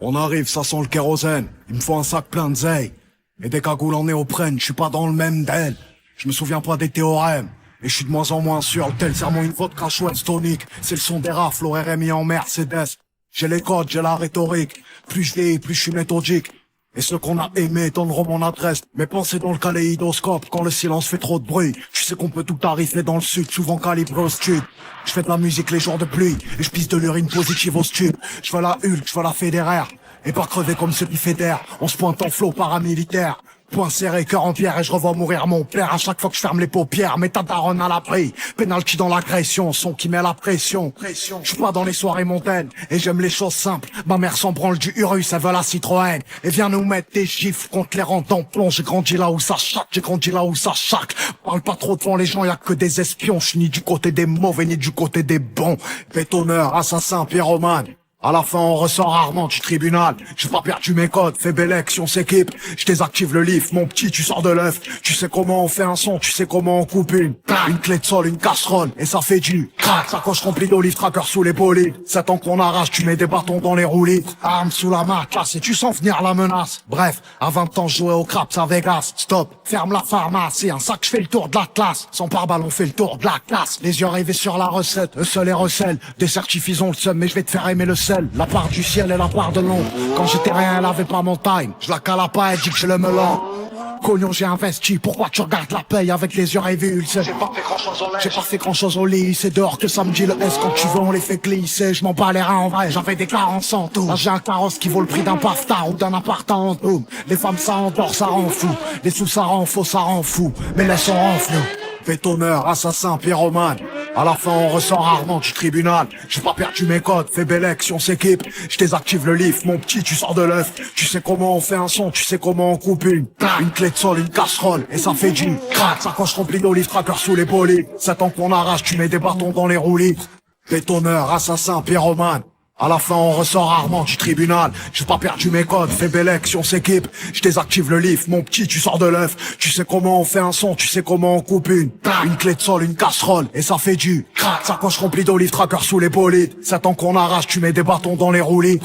On arrive, ça sent le kérosène. Il me faut un sac plein de zeille. Et des cagoules en néoprène, je suis pas dans le même d'elle. Je me souviens pas des théorèmes. Et je suis de moins en moins sûr, tel serment une vodka chouette tonique. C'est le son des rafles au RMI en Mercedes. J'ai les codes, j'ai la rhétorique. Plus je vieillis, plus je suis méthodique. Et ceux qu'on a aimés donneront mon adresse. Mes pensées dans le kaléidoscope, quand le silence fait trop de bruit. Tu sais qu'on peut tout arriver dans le sud, souvent calibré au stud. Je fais de la musique les jours de pluie, et je pisse de l'urine positive au stud. Je veux la Hulk, je veux la Federer. Et pas crever comme ceux qui fédèrent. On se pointe en flot paramilitaire. Point serré, cœur en pierre, et je revois mourir mon père à chaque fois que je ferme les paupières. Mets ta daronne à l'abri, penalty dans l'agression, son qui met la pression. Je suis pas dans les soirées montaines, et j'aime les choses simples. Ma mère s'en branle du Urus, elle veut la Citroën. Et viens nous mettre des gifles contre les rangs d'emplon. J'ai grandi là où ça chaque, j'ai grandi là où ça chaque. Parle pas trop devant les gens, y a que des espions. Je suis ni du côté des mauvais, ni du côté des bons. Bétonneur, assassin, pyromane. À la fin, on ressort rarement du tribunal. J'ai pas perdu mes codes, fais Bellec, si on s'équipe. Je désactive le lift, mon petit, tu sors de l'œuf. Tu sais comment on fait un son, tu sais comment on coupe une clé de sol, une casserole, et ça fait du crack. Sacoche remplie d'olive, tracker sous les bolides. 7 ans qu'on arrache, tu mets des bâtons dans les roulis. Arme sous la matelasse et tu sens venir la menace. Bref, à 20 ans, je jouais au craps à Vegas. Stop, ferme la pharmacie, un sac, je fais le tour de la classe. Sans pare-balles, on fait le tour de la classe. Les yeux rivés sur la recette, eux seuls et recèlent. Des certifs, ils ont le seum, mais je vais te faire aimer le sel. La part du ciel et la part de l'ombre. Quand j'étais rien, elle avait pas mon time. Je la cala pas, elle dit que j'ai le melon. Cognon, j'ai investi, pourquoi tu regardes la paye avec les yeux rivés? J'ai pas fait grand chose au lait, j'ai pas fait grand chose au lit. C'est dehors que ça me dit le S, quand tu veux on les fait glisser. Je m'en bats les reins en vrai, j'avais des carences en tout. Là j'ai un carrosse qui vaut le prix d'un pafta ou d'un appart en tout. Les femmes ça endort, ça rend fou. Les sous ça rend faux, ça rend fou. Mais laisse on renfle. Bétonneur, assassin, pyromane. À la fin, on ressort rarement du tribunal. J'ai pas perdu mes codes, fais Bellec, si on s'équipe. Je désactive le lift, mon petit, tu sors de l'œuf. Tu sais comment on fait un son, tu sais comment on coupe une clé de sol, une casserole, et ça fait du crack. Sacoche remplie d'olive, tracker sous les bolides. 7 ans qu'on arrache, tu mets des bâtons dans les roulis. Bétonneur, assassin, pyromane. À la fin, on ressort rarement du tribunal. J'ai pas perdu mes codes, fais Bellec, si on s'équipe. Je désactive le lift, mon petit, tu sors de l'œuf. Tu sais comment on fait un son, tu sais comment on coupe une clé de sol, une casserole, et ça fait du crack. Sacoche remplie d'olive, tracker sous les bolides. 7 ans qu'on arrache, tu mets des bâtons dans les roulis.